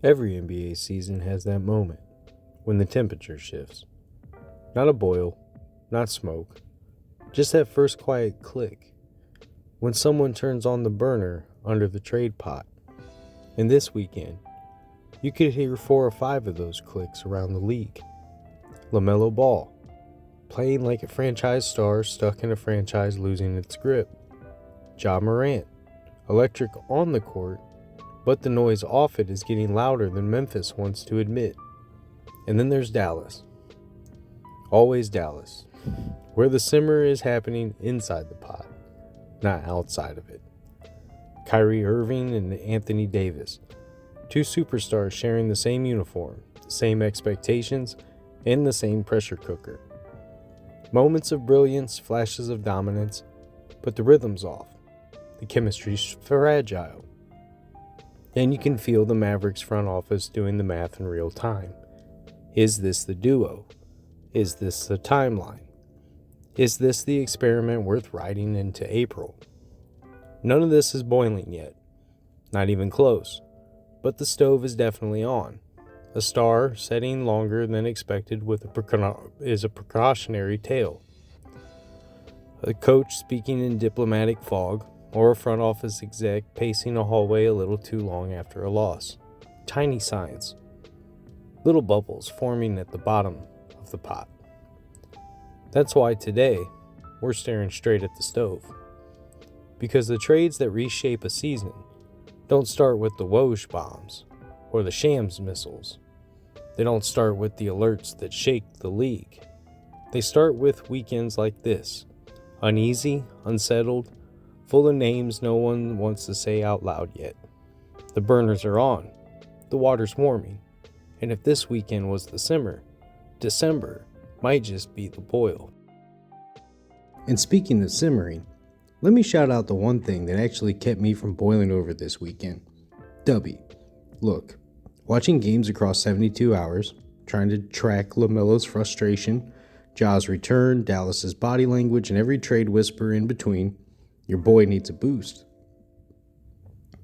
Every NBA season has that moment when the temperature shifts. Not a boil, not smoke, just that first quiet click when someone turns on the burner under the trade pot. And this weekend, you could hear 4 or 5 of those clicks around the league. LaMelo Ball, playing like a franchise star stuck in a franchise losing its grip. Morant, electric on the court, but the noise off it is getting louder than Memphis wants to admit. And then there's Dallas. Always Dallas, where the simmer is happening inside the pot, not outside of it. Kyrie Irving and Anthony Davis, 2 superstars sharing the same uniform, the same expectations, and the same pressure cooker. Moments of brilliance, flashes of dominance, but the rhythm's off. The chemistry's fragile. And you can feel the Mavericks front office doing the math in real time. Is this the duo? Is this the timeline? Is this the experiment worth riding into April? None of this is boiling yet. Not even close. But the stove is definitely on. A star setting longer than expected is a precautionary tale. A coach speaking in diplomatic fog, or a front office exec pacing a hallway a little too long after a loss. Tiny signs. Little bubbles forming at the bottom of the pot. That's why today, we're staring straight at the stove. Because the trades that reshape a season don't start with the Woj bombs or the Shams missiles. They don't start with the alerts that shake the league. They start with weekends like this. Uneasy, unsettled, full of names no one wants to say out loud yet. The burners are on. The water's warming. And if this weekend was the simmer, December might just be the boil. And speaking of simmering, let me shout out the one thing that actually kept me from boiling over this weekend. Dubby. Look, watching games across 72 hours, trying to track LaMelo's frustration, Ja's return, Dallas's body language, and every trade whisper in between, your boy needs a boost.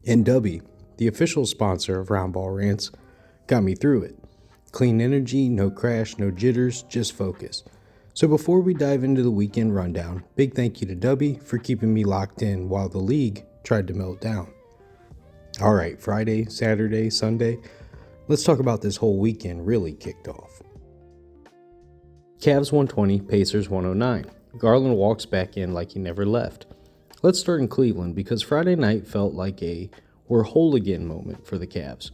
And Dubby, the official sponsor of Round Ball Rants, got me through it. Clean energy, no crash, no jitters, just focus. So before we dive into the weekend rundown, big thank you to Dubby for keeping me locked in while the league tried to melt down. Alright, Friday, Saturday, Sunday, let's talk about this whole weekend really kicked off. Cavs 120, Pacers 109. Garland walks back in like he never left. Let's start in Cleveland because Friday night felt like a we're whole again moment for the Cavs.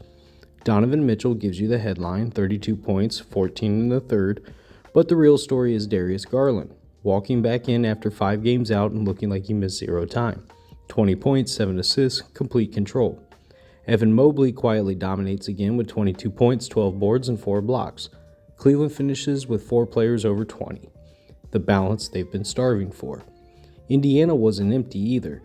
Donovan Mitchell gives you the headline, 32 points, 14 in the third, but the real story is Darius Garland, walking back in after 5 games out and looking like he missed 0 time. 20 points, 7 assists, complete control. Evan Mobley quietly dominates again with 22 points, 12 boards, and 4 blocks. Cleveland finishes with 4 players over 20. The balance they've been starving for. Indiana wasn't empty either.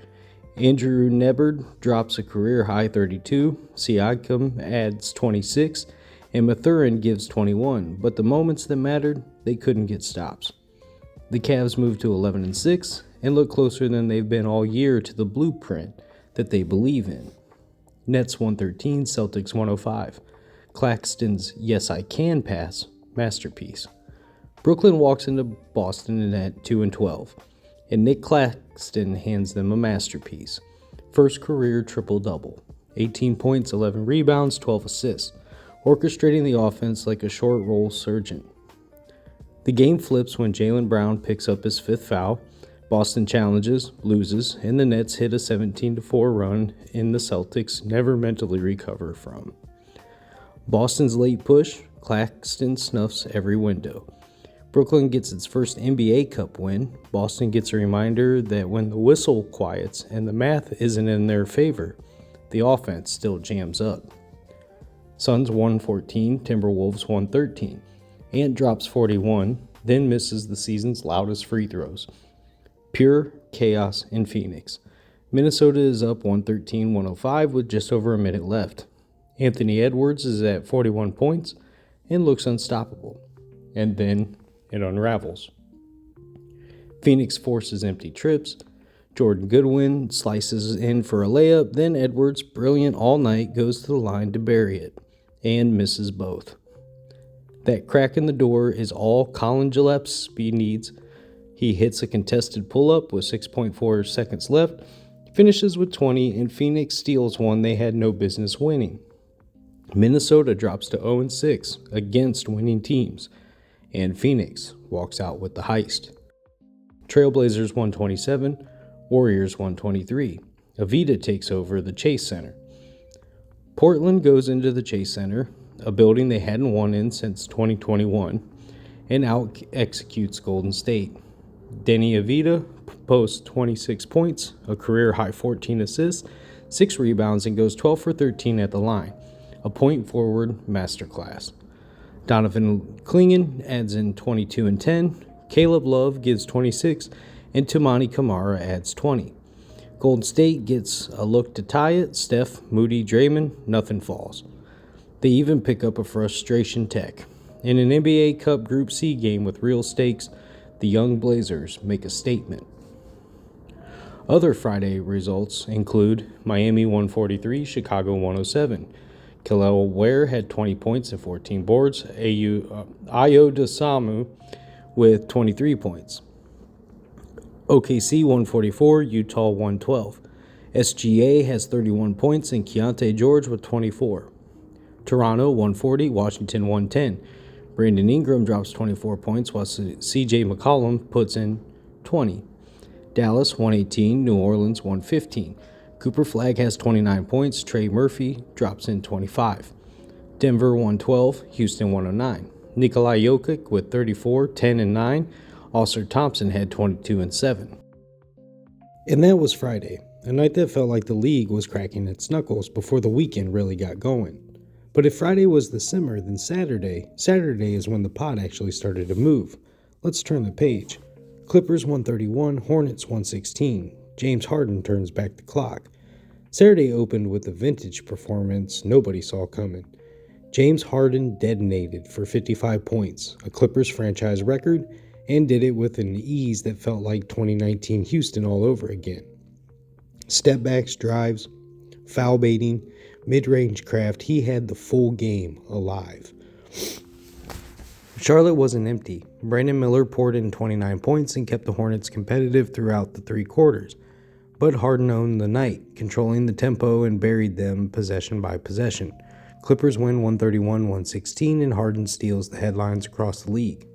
Andrew Nebbard drops a career-high 32, Siakam adds 26, and Mathurin gives 21, but the moments that mattered, they couldn't get stops. The Cavs moved to 11-6 and look closer than they've been all year to the blueprint that they believe in. Nets 113, Celtics 105. Claxton's Yes I Can pass, masterpiece. Brooklyn walks into Boston at 2-12. And Nick Claxton hands them a masterpiece. First career triple-double. 18 points, 11 rebounds, 12 assists. Orchestrating the offense like a short roll surgeon. The game flips when Jaylen Brown picks up his 5th foul. Boston challenges, loses, and the Nets hit a 17-4 run in the Celtics never mentally recover from. Boston's late push, Claxton snuffs every window. Brooklyn gets its first NBA Cup win. Boston gets a reminder that when the whistle quiets and the math isn't in their favor, the offense still jams up. Suns 114, Timberwolves 113. Ant drops 41, then misses the season's loudest free throws. Pure chaos in Phoenix. Minnesota is up 113-105 with just over a minute left. Anthony Edwards is at 41 points and looks unstoppable. And then it unravels. Phoenix forces empty trips. Jordan Goodwin slices in for a layup. Then Edwards, brilliant all night, goes to the line to bury it. and misses both. That crack in the door is all Colin Gilleppe's speed needs. He hits a contested pull-up with 6.4 seconds left, finishes with 20, and Phoenix steals one they had no business winning. Minnesota drops to 0-6 against winning teams, and Phoenix walks out with the heist. Trailblazers 127, Warriors 123. Avita takes over the Chase Center. Portland goes into the Chase Center, a building they hadn't won in since 2021, and out-executes Golden State. Denny Avita posts 26 points, a career-high 14 assists, 6 rebounds, and goes 12 for 13 at the line, a point-forward masterclass. Donovan Clingan adds in 22 and 10, Caleb Love gives 26, and Toumani Camara adds 20. Golden State gets a look to tie it. Steph, Moody, Draymond, nothing falls. They even pick up a frustration tech. In an NBA Cup Group C game with real stakes, the young Blazers make a statement. Other Friday results include Miami 143, Chicago 107. Kel'el Ware had 20 points and 14 boards. Ayo Dosunmu with 23 points. OKC 144, Utah 112. SGA has 31 points and Keontae George with 24. Toronto 140, Washington 110. Brandon Ingram drops 24 points while CJ McCollum puts in 20. Dallas 118, New Orleans 115. Cooper Flagg has 29 points. Trey Murphy drops in 25. Denver 112, Houston 109. Nikola Jokic with 34, 10 and 9. Ausar Thompson had 22 and 7. And that was Friday, a night that felt like the league was cracking its knuckles before the weekend really got going. But if Friday was the simmer, then Saturday is when the pot actually started to move. Let's turn the page. Clippers 131, Hornets 116. James Harden turns back the clock. Saturday opened with a vintage performance nobody saw coming. James Harden detonated for 55 points, a Clippers franchise record, and did it with an ease that felt like 2019 Houston all over again. Step-backs, drives, foul baiting, mid-range craft, he had the full game alive. Charlotte wasn't empty. Brandon Miller poured in 29 points and kept the Hornets competitive throughout the 3 quarters. But Harden owned the night, controlling the tempo and buried them possession by possession. Clippers win 131-116 and Harden steals the headlines across the league.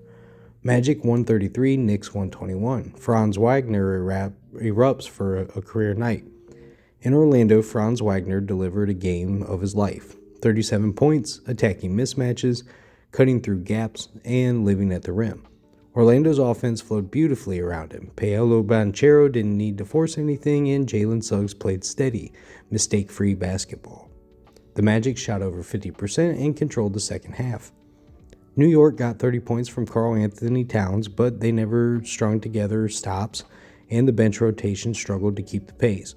Magic 133, Knicks 121. Franz Wagner erupts for a career night. In Orlando, Franz Wagner delivered a game of his life. 37 points, attacking mismatches, cutting through gaps, and living at the rim. Orlando's offense flowed beautifully around him. Paolo Banchero didn't need to force anything, and Jalen Suggs played steady, mistake-free basketball. The Magic shot over 50% and controlled the second half. New York got 30 points from Karl Anthony Towns, but they never strung together stops, and the bench rotation struggled to keep the pace.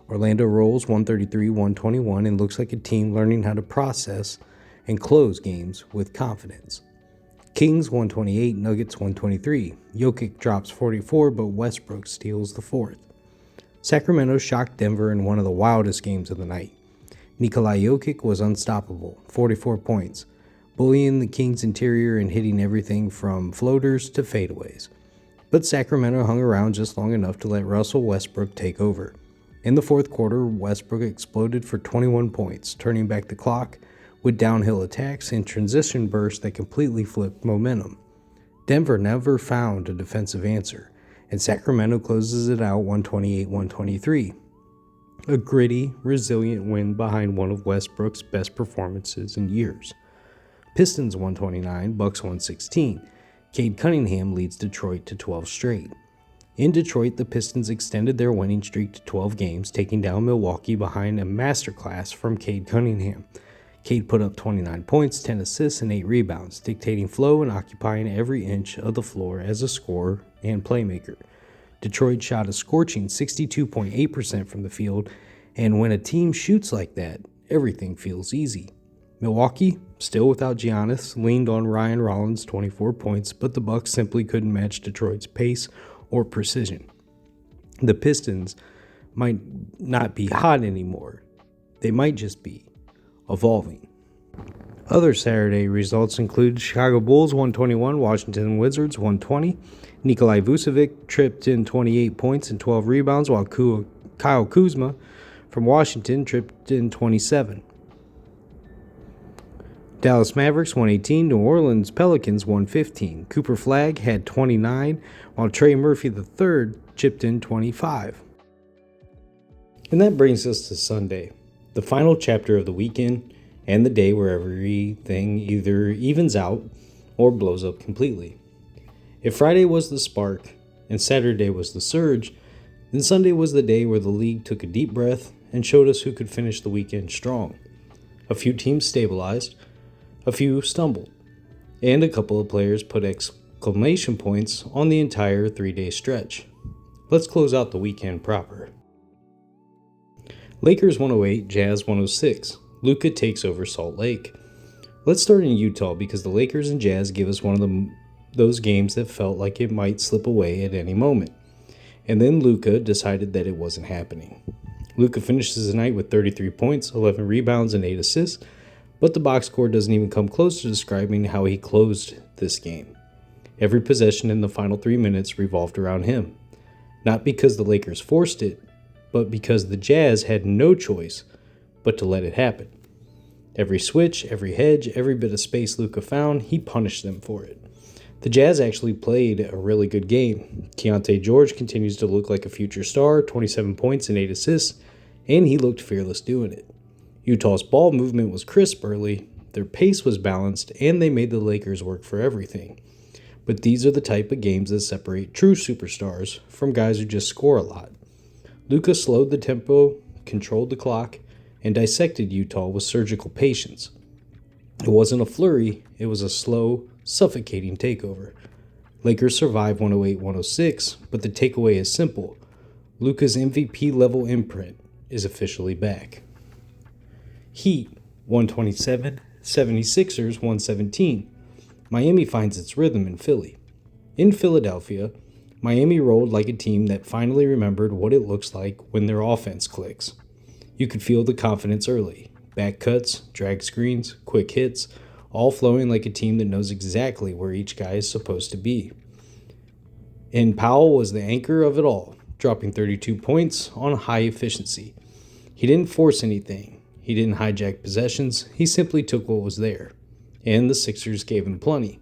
Orlando rolls 133-121 and looks like a team learning how to process and close games with confidence. Kings 128, Nuggets 123. Jokic drops 44, but Westbrook steals the fourth. Sacramento shocked Denver in one of the wildest games of the night. Nikola Jokic was unstoppable, 44 points, bullying the Kings' interior and hitting everything from floaters to fadeaways. But Sacramento hung around just long enough to let Russell Westbrook take over. In the fourth quarter, Westbrook exploded for 21 points, turning back the clock with downhill attacks and transition bursts that completely flipped momentum. Denver never found a defensive answer, and Sacramento closes it out 128-123. A gritty, resilient win behind one of Westbrook's best performances in years. Pistons 129, Bucks 116. Cade Cunningham leads Detroit to 12 straight. In Detroit, the Pistons extended their winning streak to 12 games, taking down Milwaukee behind a masterclass from Cade Cunningham. Cade put up 29 points, 10 assists, and 8 rebounds, dictating flow and occupying every inch of the floor as a scorer and playmaker. Detroit shot a scorching 62.8% from the field, and when a team shoots like that, everything feels easy. Milwaukee, still without Giannis, leaned on Ryan Rollins' 24 points, but the Bucks simply couldn't match Detroit's pace or precision. The Pistons might not be hot anymore. They might just be evolving. Other Saturday results include Chicago Bulls 121, Washington Wizards 120. Nikolai Vucevic tripped in 28 points and 12 rebounds, while Kyle Kuzma from Washington tripped in 27. Dallas Mavericks 118, New Orleans Pelicans 115. Cooper Flagg had 29, while Trey Murphy III chipped in 25. And that brings us to Sunday, the final chapter of the weekend and the day where everything either evens out or blows up completely. If Friday was the spark and Saturday was the surge, then Sunday was the day where the league took a deep breath and showed us who could finish the weekend strong. A few teams stabilized, a few stumbled, and a couple of players put exclamation points on the entire 3-day stretch. Let's close out the weekend proper. Lakers 108, Jazz 106. Luka takes over Salt Lake. Let's start in Utah because the Lakers and Jazz give us one of those games that felt like it might slip away at any moment. And then Luka decided that it wasn't happening. Luka finishes the night with 33 points, 11 rebounds, and 8 assists, but the box score doesn't even come close to describing how he closed this game. Every possession in the final 3 minutes revolved around him. Not because the Lakers forced it, but because the Jazz had no choice but to let it happen. Every switch, every hedge, every bit of space Luka found, he punished them for it. The Jazz actually played a really good game. Keontae George continues to look like a future star, 27 points and 8 assists, and he looked fearless doing it. Utah's ball movement was crisp early, their pace was balanced, and they made the Lakers work for everything. But these are the type of games that separate true superstars from guys who just score a lot. Luka slowed the tempo, controlled the clock, and dissected Utah with surgical patience. It wasn't a flurry, it was a slow, suffocating takeover. Lakers survived 108-106, but the takeaway is simple. Luka's MVP-level imprint is officially back. Heat 127, 76ers 117. Miami finds its rhythm in Philly. In Philadelphia, Miami rolled like a team that finally remembered what it looks like when their offense clicks. You could feel the confidence early. Back cuts, drag screens, quick hits, all flowing like a team that knows exactly where each guy is supposed to be. And Powell was the anchor of it all, dropping 32 points on high efficiency. He didn't force anything. He didn't hijack possessions. He simply took what was there. And the Sixers gave him plenty.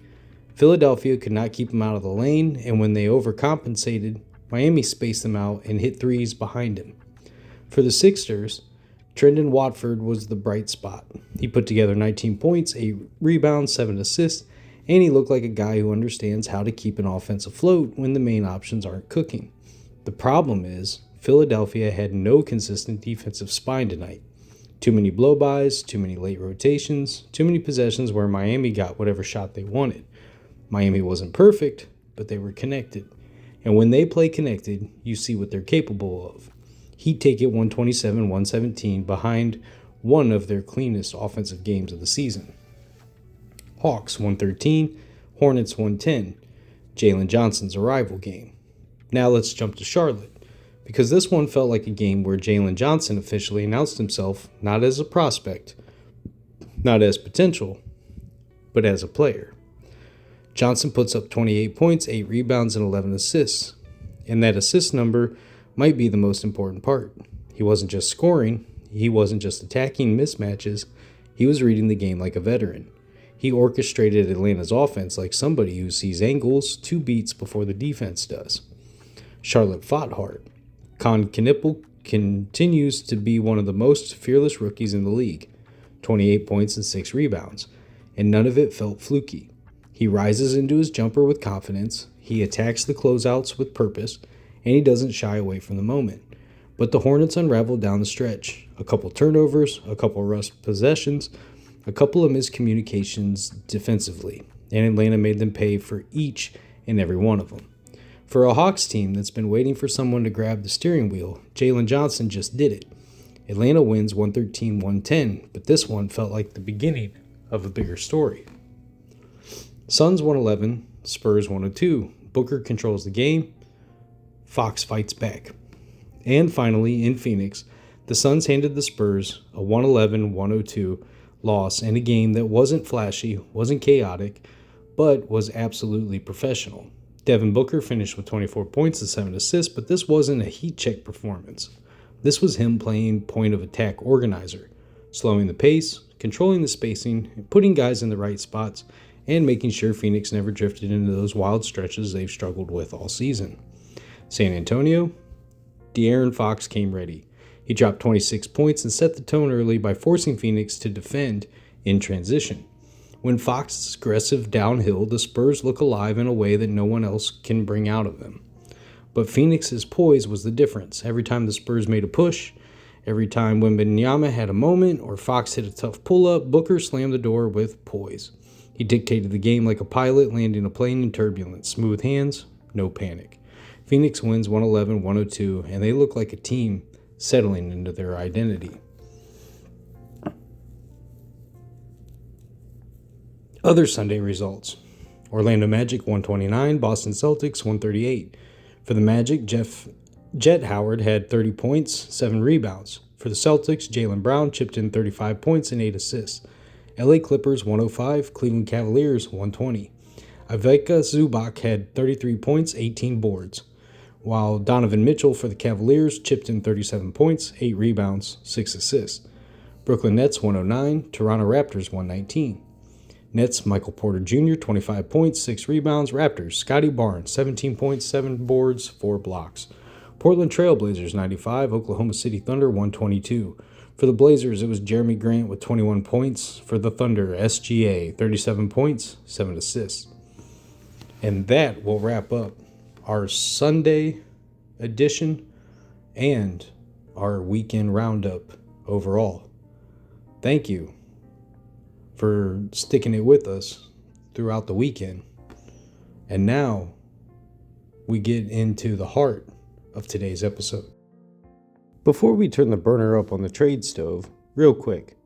Philadelphia could not keep him out of the lane, and when they overcompensated, Miami spaced them out and hit threes behind him. For the Sixers, Trendon Watford was the bright spot. He put together 19 points, 8 rebounds, 7 assists, and he looked like a guy who understands how to keep an offense afloat when the main options aren't cooking. The problem is, Philadelphia had no consistent defensive spine tonight. Too many blow-bys, too many late rotations, too many possessions where Miami got whatever shot they wanted. Miami wasn't perfect, but they were connected. And when they play connected, you see what they're capable of. Heat take it 127-117 behind one of their cleanest offensive games of the season. Hawks 113, Hornets 110. Jalen Johnson's arrival game. Now let's jump to Charlotte, because this one felt like a game where Jalen Johnson officially announced himself not as a prospect, not as potential, but as a player. Johnson puts up 28 points, 8 rebounds, and 11 assists, and that assist number might be the most important part. He wasn't just scoring, he wasn't just attacking mismatches, he was reading the game like a veteran. He orchestrated Atlanta's offense like somebody who sees angles 2 beats before the defense does. Charlotte fought hard. Con Knipple continues to be one of the most fearless rookies in the league, 28 points and 6 rebounds, and none of it felt fluky. He rises into his jumper with confidence, he attacks the closeouts with purpose, and he doesn't shy away from the moment. But the Hornets unraveled down the stretch. A couple turnovers, a couple rushed possessions, a couple of miscommunications defensively, and Atlanta made them pay for each and every one of them. For a Hawks team that's been waiting for someone to grab the steering wheel, Jalen Johnson just did it. Atlanta wins 113-110, but this one felt like the beginning of a bigger story. Suns 111, Spurs 102. Booker controls the game. Fox fights back. And finally, in Phoenix, the Suns handed the Spurs a 111-102 loss in a game that wasn't flashy, wasn't chaotic, but was absolutely professional. Devin Booker finished with 24 points and 7 assists, but this wasn't a heat check performance. This was him playing point of attack organizer, slowing the pace, controlling the spacing, putting guys in the right spots, and making sure Phoenix never drifted into those wild stretches they've struggled with all season. San Antonio, De'Aaron Fox came ready. He dropped 26 points and set the tone early by forcing Phoenix to defend in transition. When Fox is aggressive downhill, the Spurs look alive in a way that no one else can bring out of them. But Phoenix's poise was the difference. Every time the Spurs made a push, every time Wembanyama had a moment or Fox hit a tough pull-up, Booker slammed the door with poise. He dictated the game like a pilot landing a plane in turbulence. Smooth hands, no panic. Phoenix wins 111-102, and they look like a team settling into their identity. Other Sunday results. Orlando Magic 129, Boston Celtics 138. For the Magic, Jet Howard had 30 points, 7 rebounds. For the Celtics, Jaylen Brown chipped in 35 points and 8 assists. LA Clippers 105, Cleveland Cavaliers 120. Ivica Zubac had 33 points, 18 boards, while Donovan Mitchell for the Cavaliers chipped in 37 points, 8 rebounds, 6 assists. Brooklyn Nets 109, Toronto Raptors 119. Nets Michael Porter Jr. 25 points, 6 rebounds. Raptors Scotty Barnes 17 points, 7 boards, 4 blocks. Portland Trail Blazers 95, Oklahoma City Thunder 122. For the Blazers, it was Jeremy Grant with 21 points. For the Thunder, SGA 37 points, 7 assists. And that will wrap up our Sunday edition and our weekend roundup overall. Thank you for sticking it with us throughout the weekend. And now we get into the heart of today's episode. Before we turn the burner up on the trade stove, real quick,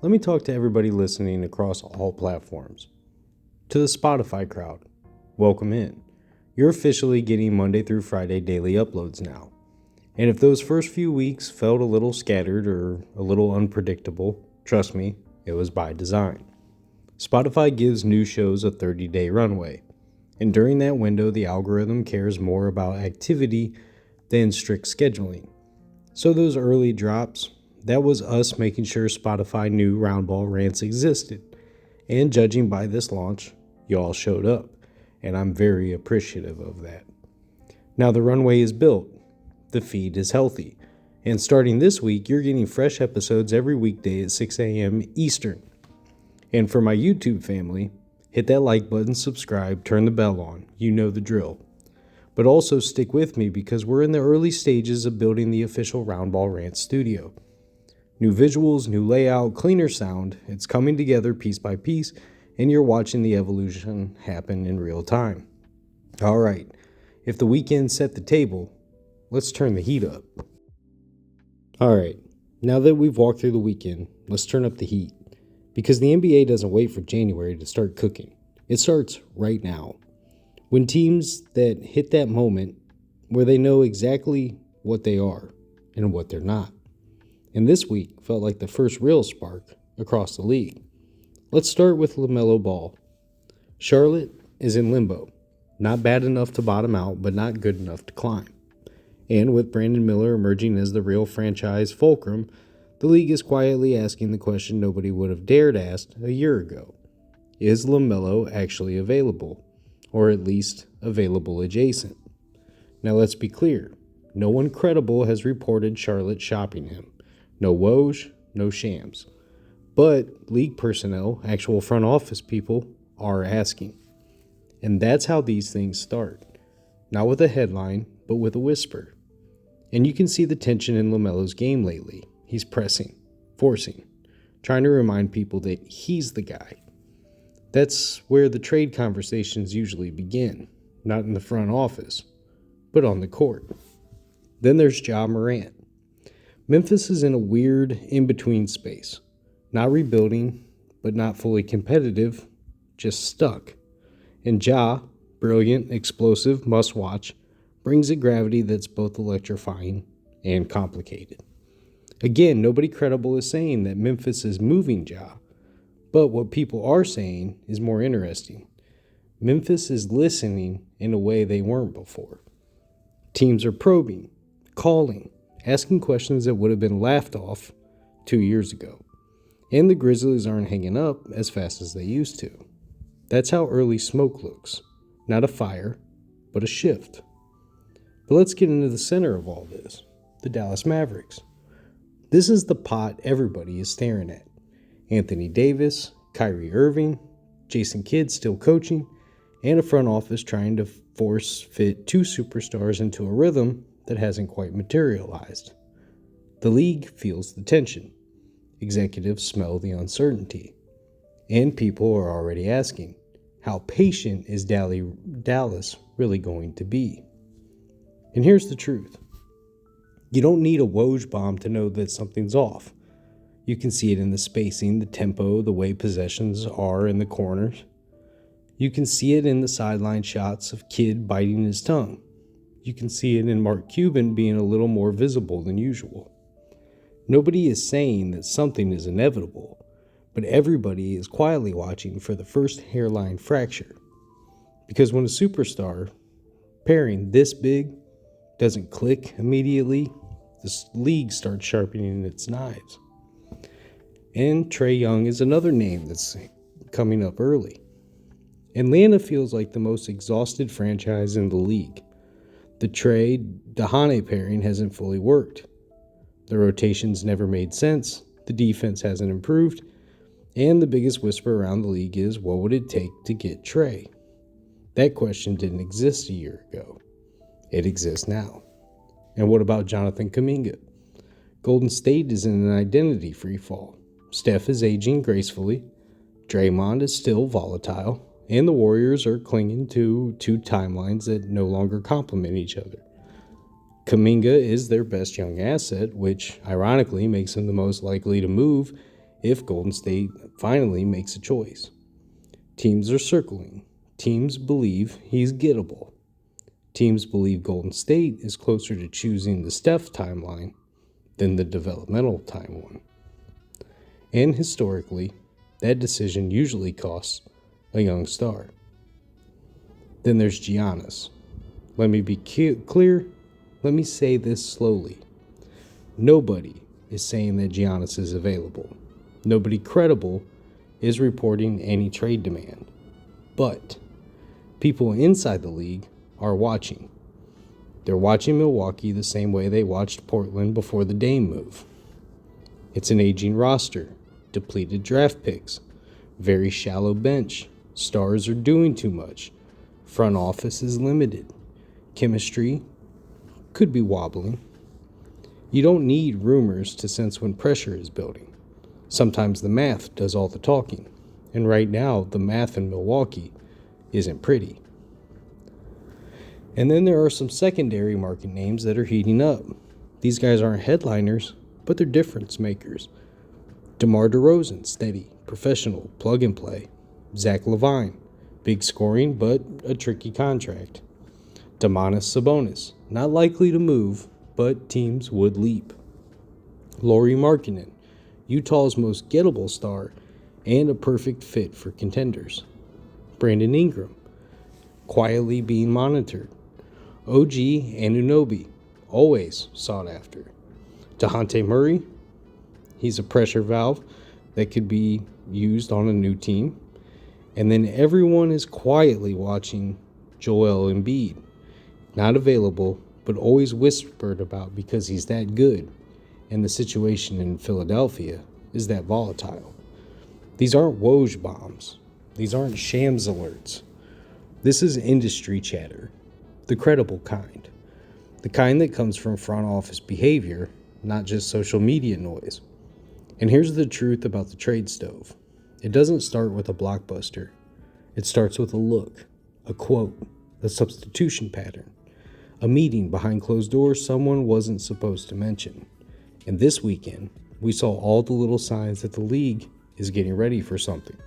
let me talk to everybody listening across all platforms. To the Spotify crowd, welcome in. You're officially getting Monday through Friday daily uploads now. And if those first few weeks felt a little scattered or a little unpredictable, trust me, it was by design. Spotify gives new shows a 30-day runway, and during that window, the algorithm cares more about activity than strict scheduling. So those early drops, that was us making sure Spotify knew Roundball Rants existed. And judging by this launch, y'all showed up, and I'm very appreciative of that. Now the runway is built, the feed is healthy, and starting this week, you're getting fresh episodes every weekday at 6 a.m. Eastern. And for my YouTube family, hit that like button, subscribe, turn the bell on. You know the drill. But also stick with me because we're in the early stages of building the official Roundball Rant studio. New visuals, new layout, cleaner sound. It's coming together piece by piece, and you're watching the evolution happen in real time. All right, if the weekend set the table, let's turn the heat up. All right, now that we've walked through the weekend, let's turn up the heat. Because the NBA doesn't wait for January to start cooking. It starts right now. When teams that hit that moment where they know exactly what they are and what they're not. And this week felt like the first real spark across the league. Let's start with LaMelo Ball. Charlotte is in limbo. Not bad enough to bottom out, but not good enough to climb. And with Brandon Miller emerging as the real franchise fulcrum, the league is quietly asking the question nobody would have dared ask a year ago. Is LaMelo actually available? Or at least available adjacent? Now let's be clear. No one credible has reported Charlotte shopping him. No Woj, no Shams. But league personnel, actual front office people, are asking. And that's how these things start. Not with a headline, but with a whisper. And you can see the tension in LaMelo's game lately. He's pressing, forcing, trying to remind people that he's the guy. That's where the trade conversations usually begin, not in the front office, but on the court. Then there's Ja Morant. Memphis is in a weird in-between space. Not rebuilding, but not fully competitive, just stuck. And Ja, brilliant, explosive, must-watch, brings a gravity that's both electrifying and complicated. Again, nobody credible is saying that Memphis is moving Ja, But what people are saying is more interesting. Memphis is listening in a way they weren't before. Teams are probing, calling, asking questions that would have been laughed off 2 years ago. And the Grizzlies aren't hanging up as fast as they used to. That's how early smoke looks. Not a fire, but a shift. But let's get into the center of all this, the Dallas Mavericks. This is the pot everybody is staring at. Anthony Davis, Kyrie Irving, Jason Kidd still coaching, and a front office trying to force fit two superstars into a rhythm that hasn't quite materialized. The league feels the tension. Executives smell the uncertainty. And people are already asking, how patient is Dallas really going to be? And here's the truth. You don't need a Woj bomb to know that something's off. You can see it in the spacing, the tempo, the way possessions are in the corners. You can see it in the sideline shots of Kidd biting his tongue. You can see it in Mark Cuban being a little more visible than usual. Nobody is saying that something is inevitable, but everybody is quietly watching for the first hairline fracture. Because when a superstar pairing this big doesn't click immediately, the league starts sharpening its knives. And Trae Young is another name that's coming up early. Atlanta feels like the most exhausted franchise in the league. The Trae-Dahane pairing hasn't fully worked. The rotations never made sense, the defense hasn't improved, and the biggest whisper around the league is, what would it take to get Trae? That question didn't exist a year ago. It exists now. And what about Jonathan Kuminga? Golden State is in an identity freefall. Steph is aging gracefully, Draymond is still volatile, and the Warriors are clinging to two timelines that no longer complement each other. Kuminga is their best young asset, which ironically makes him the most likely to move if Golden State finally makes a choice. Teams are circling. Teams believe he's gettable. Teams believe Golden State is closer to choosing the Steph timeline than the developmental time one. And historically, that decision usually costs a young star. Then there's Giannis. Let me be clear. Let me say this slowly. Nobody is saying that Giannis is available. Nobody credible is reporting any trade demand. But people inside the league are watching. They're watching Milwaukee the same way they watched Portland before the Dame move. It's an aging roster, depleted draft picks, very shallow bench, stars are doing too much, front office is limited, chemistry could be wobbling. You don't need rumors to sense when pressure is building. Sometimes the math does all the talking, and right now the math in Milwaukee isn't pretty. And then there are some secondary market names that are heating up. These guys aren't headliners, but they're difference makers. DeMar DeRozan, steady, professional, plug and play. Zach LaVine, big scoring, but a tricky contract. Domantas Sabonis, not likely to move, but teams would leap. Lauri Markkanen, Utah's most gettable star and a perfect fit for contenders. Brandon Ingram, quietly being monitored. OG Anunoby, always sought after. DeJounte Murray, he's a pressure valve that could be used on a new team. And then everyone is quietly watching Joel Embiid. Not available, but always whispered about because he's that good. And the situation in Philadelphia is that volatile. These aren't Woj bombs. These aren't Shams alerts. This is industry chatter, the credible kind. The kind that comes from front office behavior, not just social media noise. And here's the truth about the trade stove. It doesn't start with a blockbuster. It starts with a look, a quote, a substitution pattern, a meeting behind closed doors someone wasn't supposed to mention. And this weekend, we saw all the little signs that the league is getting ready for something.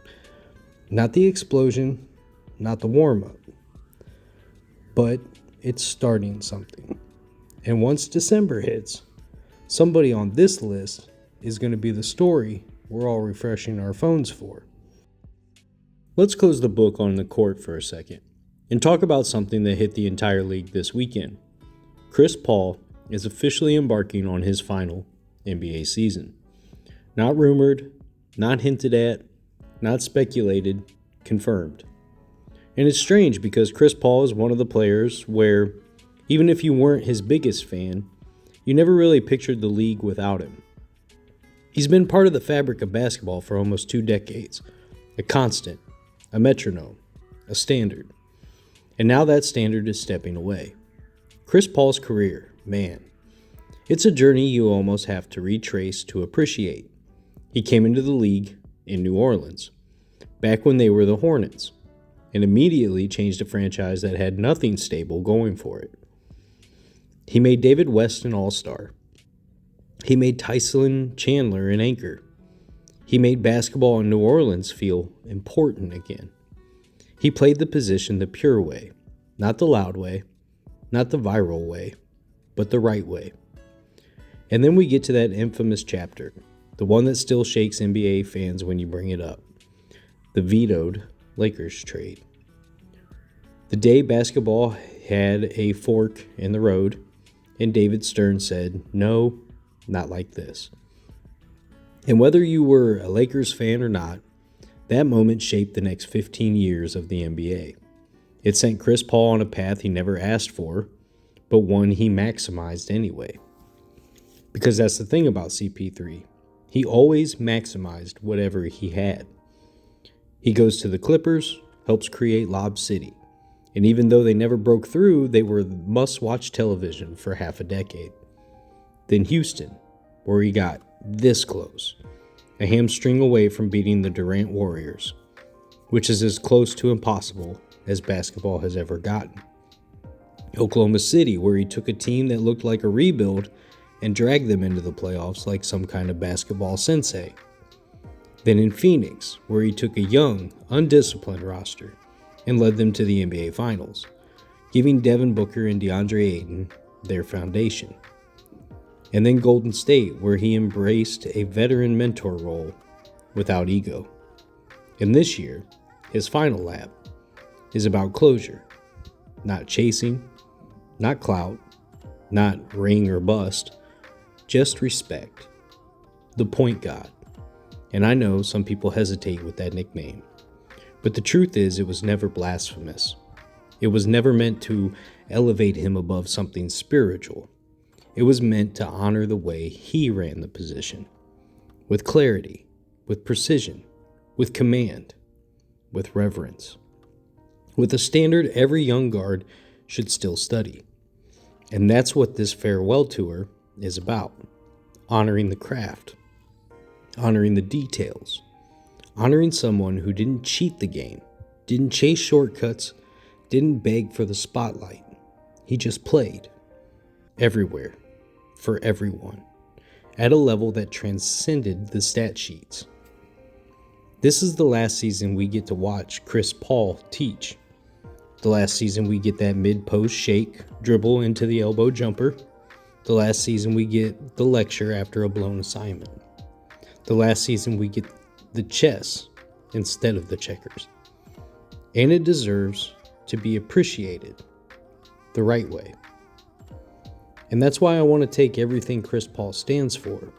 Not the explosion, not the warm-up, but it's starting something. And once December hits, somebody on this list is going to be the story we're all refreshing our phones for. Let's close the book on the court for a second and talk about something that hit the entire league this weekend. Chris Paul is officially embarking on his final NBA season. Not rumored, not hinted at, not speculated, confirmed. And it's strange because Chris Paul is one of the players where, even if you weren't his biggest fan, you never really pictured the league without him. He's been part of the fabric of basketball for almost 2 decades, a constant, a metronome, a standard. And now that standard is stepping away. Chris Paul's career, man, it's a journey you almost have to retrace to appreciate. He came into the league in New Orleans, back when they were the Hornets, and immediately changed a franchise that had nothing stable going for it. He made David West an all-star. He made Tyson Chandler an anchor. He made basketball in New Orleans feel important again. He played the position the pure way, not the loud way, not the viral way, but the right way. And then we get to that infamous chapter, the one that still shakes NBA fans when you bring it up, the vetoed Lakers trade. The day basketball had a fork in the road, and David Stern said, "No, not like this." And whether you were a Lakers fan or not, that moment shaped the next 15 years of the NBA. It sent Chris Paul on a path he never asked for, but one he maximized anyway. Because that's the thing about CP3. He always maximized whatever he had. He goes to the Clippers, helps create Lob City. And even though they never broke through, they were must-watch television for half a decade. Then Houston, where he got this close, a hamstring away from beating the Durant Warriors, which is as close to impossible as basketball has ever gotten. Oklahoma City, where he took a team that looked like a rebuild and dragged them into the playoffs like some kind of basketball sensei. Then in Phoenix, where he took a young, undisciplined roster and led them to the NBA Finals, giving Devin Booker and DeAndre Ayton their foundation. And then Golden State, where he embraced a veteran mentor role without ego. And this year, his final lap is about closure, not chasing, not clout, not ring or bust, just respect. The point god. And I know some people hesitate with that nickname. But the truth is, it was never blasphemous. It was never meant to elevate him above something spiritual. It was meant to honor the way he ran the position. With clarity, with precision, with command, with reverence. With a standard every young guard should still study. And that's what this farewell tour is about. Honoring the craft. Honoring the details. Honoring someone who didn't cheat the game, didn't chase shortcuts, didn't beg for the spotlight. He just played. Everywhere. For everyone. At a level that transcended the stat sheets. This is the last season we get to watch Chris Paul teach. The last season we get that mid-post shake, dribble into the elbow jumper. The last season we get the lecture after a blown assignment. The last season we get the chess instead of the checkers. And it deserves to be appreciated the right way. And that's why I want to take everything Chris Paul stands for,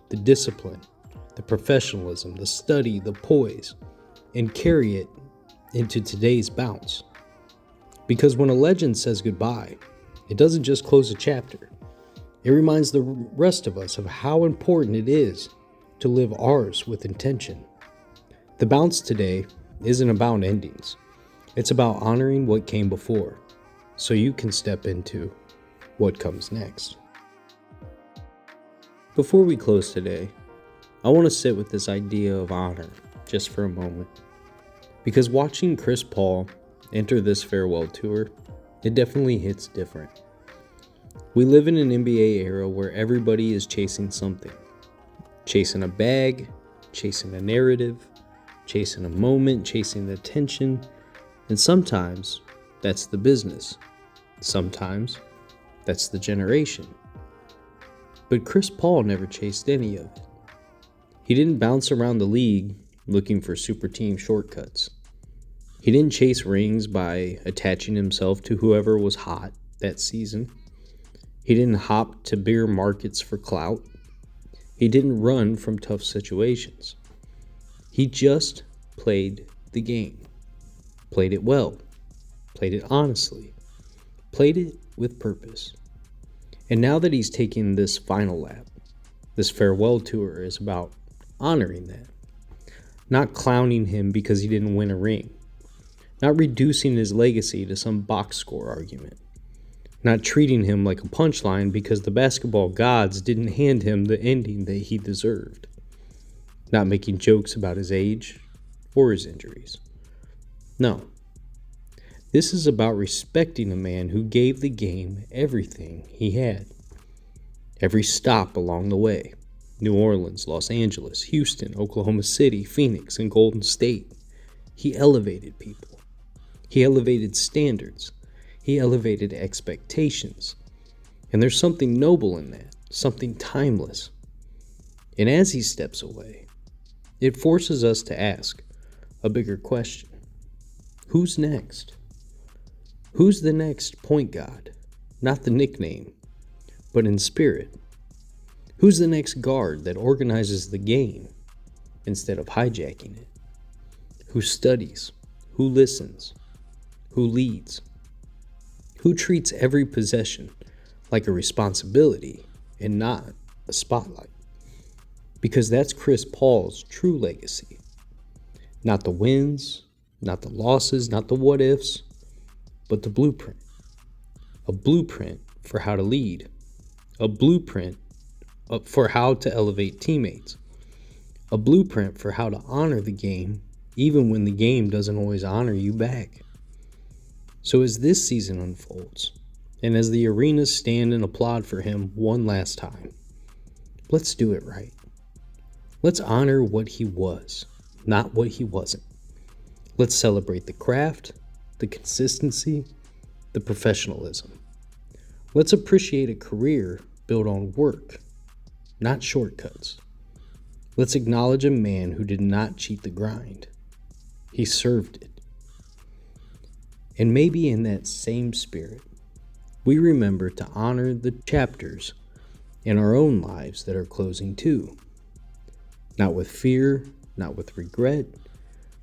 the discipline, the professionalism, the study, the poise, and carry it into today's bounce. Because when a legend says goodbye, it doesn't just close a chapter. It reminds the rest of us of how important it is to live ours with intention. The bounce today isn't about endings. It's about honoring what came before, so you can step into what comes next. Before we close today, I want to sit with this idea of honor just for a moment. Because watching Chris Paul enter this farewell tour, it definitely hits different. We live in an NBA era where everybody is chasing something. Chasing a bag, chasing a narrative, chasing a moment, chasing attention, and sometimes that's the business. Sometimes that's the generation. But Chris Paul never chased any of it. He didn't bounce around the league looking for super team shortcuts. He didn't chase rings by attaching himself to whoever was hot that season. He didn't hop to bigger markets for clout. He didn't run from tough situations. He just played the game. Played it well. Played it honestly. Played it with purpose. And now that he's taking this final lap, this farewell tour is about honoring that. Not clowning him because he didn't win a ring. Not reducing his legacy to some box score argument. Not treating him like a punchline because the basketball gods didn't hand him the ending that he deserved. Not making jokes about his age or his injuries. No. This is about respecting a man who gave the game everything he had. Every stop along the way. New Orleans, Los Angeles, Houston, Oklahoma City, Phoenix, and Golden State. He elevated people. He elevated standards. He elevated expectations. And there's something noble in that, something timeless. And as he steps away, it forces us to ask a bigger question. Who's next? Who's the next point guard? Not the nickname, but in spirit. Who's the next guard that organizes the game instead of hijacking it? Who studies? Who listens? Who leads? Who treats every possession like a responsibility and not a spotlight? Because that's Chris Paul's true legacy. Not the wins, not the losses, not the what ifs, but the blueprint. A blueprint for how to lead. A blueprint for how to elevate teammates. A blueprint for how to honor the game, even when the game doesn't always honor you back. So as this season unfolds, and as the arenas stand and applaud for him one last time, let's do it right. Let's honor what he was, not what he wasn't. Let's celebrate the craft, the consistency, the professionalism. Let's appreciate a career built on work, not shortcuts. Let's acknowledge a man who did not cheat the grind. He served it. And maybe in that same spirit, we remember to honor the chapters in our own lives that are closing too. Not with fear, not with regret,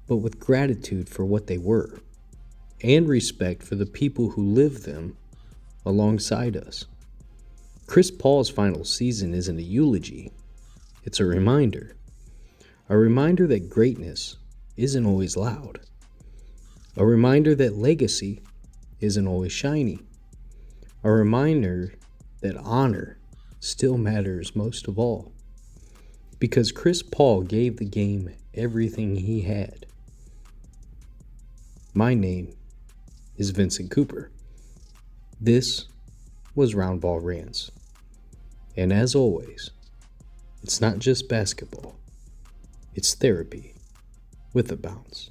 but with gratitude for what they were, and respect for the people who lived them alongside us. Chris Paul's final season isn't a eulogy, it's a reminder. A reminder that greatness isn't always loud. A reminder that legacy isn't always shiny. A reminder that honor still matters most of all. Because Chris Paul gave the game everything he had. My name is Vincent Cooper. This was Round Ball Rants. And as always, it's not just basketball. It's therapy with a bounce.